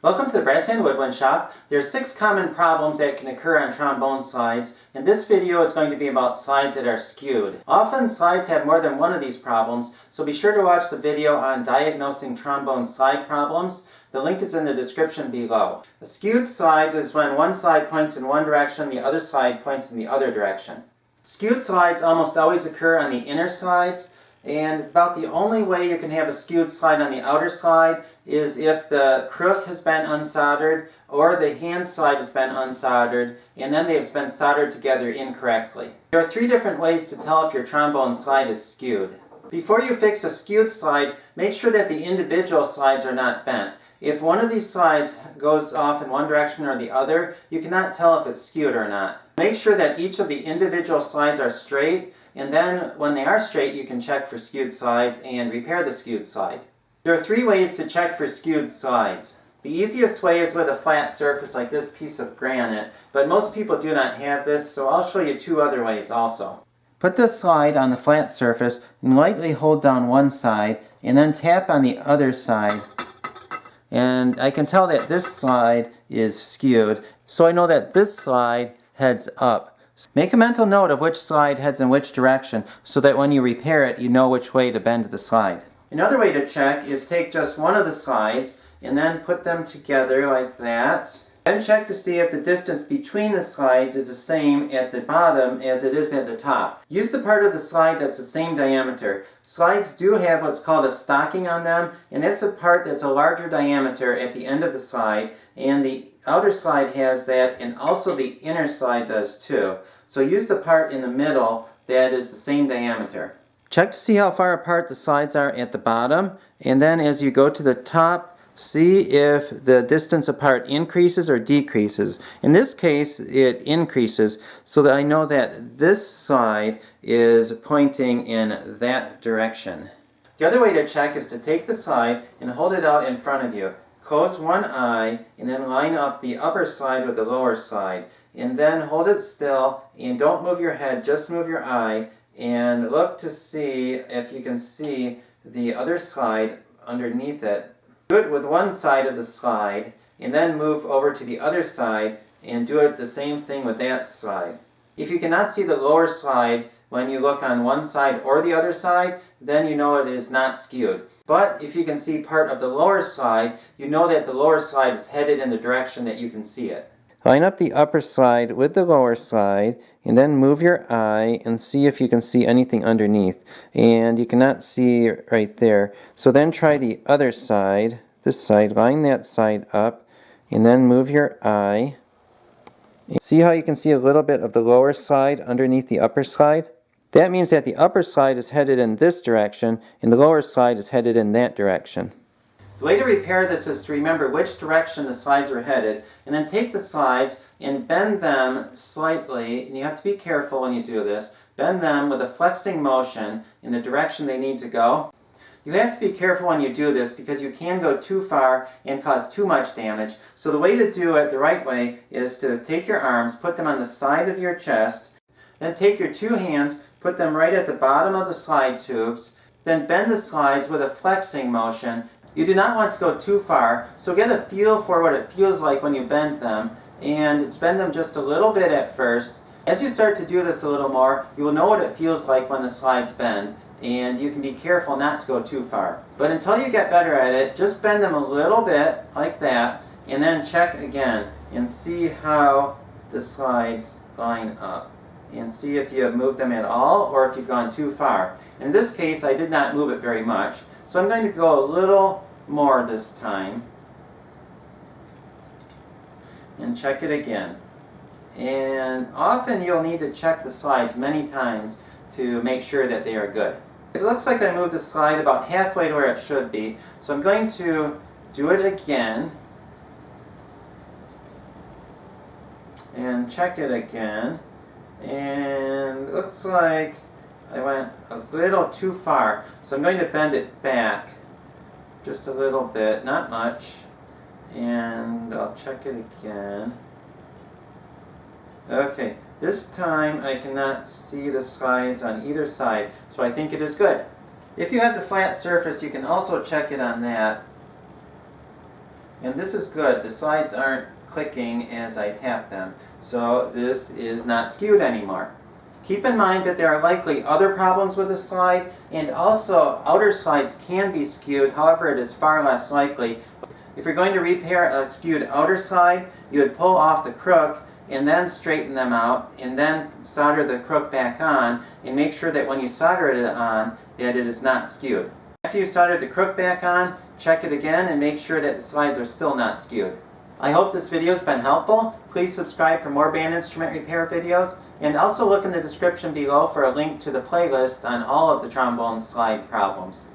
Welcome to the Brass and Woodwind Shop. There are 6 common problems that can occur on trombone slides, and this video is going to be about slides that are skewed. Often slides have more than one of these problems, so be sure to watch the video on diagnosing trombone slide problems. The link is in the description below. A skewed slide is when one side points in one direction, the other side points in the other direction. Skewed slides almost always occur on the inner sides, and about the only way you can have a skewed slide on the outer side is if the crook has been unsoldered or the hand slide has been unsoldered and then they've been soldered together incorrectly. There are 3 different ways to tell if your trombone slide is skewed. Before you fix a skewed slide, make sure that the individual slides are not bent. If one of these slides goes off in one direction or the other, you cannot tell if it's skewed or not. Make sure that each of the individual slides are straight, and then when they are straight you can check for skewed slides and repair the skewed slide. There are 3 ways to check for skewed slides. The easiest way is with a flat surface like this piece of granite, but most people do not have this, so I'll show you 2 other ways also. Put the slide on the flat surface and lightly hold down one side and then tap on the other side. And I can tell that this slide is skewed, so I know that this slide heads up. Make a mental note of which slide heads in which direction so that when you repair it you know which way to bend the slide. Another way to check is take just one of the slides and then put them together like that. Then check to see if the distance between the slides is the same at the bottom as it is at the top. Use the part of the slide that's the same diameter. Slides do have what's called a stocking on them, and it's a part that's a larger diameter at the end of the slide, and the outer slide has that, and also the inner slide does too. So use the part in the middle that is the same diameter. Check to see how far apart the slides are at the bottom, and then as you go to the top, see if the distance apart increases or decreases. In this case, it increases, so that I know that this side is pointing in that direction. The other way to check is to take the slide and hold it out in front of you. Close one eye and then line up the upper slide with the lower slide. And then hold it still and don't move your head, just move your eye and look to see if you can see the other slide underneath it. Do it with one side of the slide and then move over to the other side and do it the same thing with that slide. If you cannot see the lower slide when you look on one side or the other side, then you know it is not skewed. But if you can see part of the lower slide, you know that the lower slide is headed in the direction that you can see it. Line up the upper slide with the lower slide and then move your eye and see if you can see anything underneath. And you cannot see right there. So then try the other side, this side, line that side up and then move your eye. See how you can see a little bit of the lower slide underneath the upper slide? That means that the upper slide is headed in this direction and the lower slide is headed in that direction. The way to repair this is to remember which direction the slides are headed, and then take the slides and bend them slightly, and you have to be careful when you do this. Bend them with a flexing motion in the direction they need to go. You have to be careful when you do this because you can go too far and cause too much damage. So the way to do it the right way is to take your arms, put them on the side of your chest, then take your 2 hands, put them right at the bottom of the slide tubes, then bend the slides with a flexing motion. You do not want to go too far, so get a feel for what it feels like when you bend them, and bend them just a little bit at first. As you start to do this a little more, you will know what it feels like when the slides bend, and you can be careful not to go too far. But until you get better at it, just bend them a little bit, like that, and then check again, and see how the slides line up. And see if you have moved them at all, or if you've gone too far. In this case, I did not move it very much, so I'm going to go a little more this time and check it again. And often you'll need to check the slides many times to make sure that they are good. It looks like I moved the slide about halfway to where it should be, so I'm going to do it again and check it again. And it looks like I went a little too far, so I'm going to bend it back just a little bit, not much, and I'll check it again. Okay, this time I cannot see the slides on either side, so I think it is good. If you have the flat surface, you can also check it on that. And this is good. The slides aren't clicking as I tap them. So this is not skewed anymore. Keep in mind that there are likely other problems with the slide, and also outer slides can be skewed, however it is far less likely. If you're going to repair a skewed outer slide, you would pull off the crook and then straighten them out and then solder the crook back on and make sure that when you solder it on that it is not skewed. After you solder the crook back on, check it again and make sure that the slides are still not skewed. I hope this video has been helpful. Please subscribe for more band instrument repair videos, and also look in the description below for a link to the playlist on all of the trombone slide problems.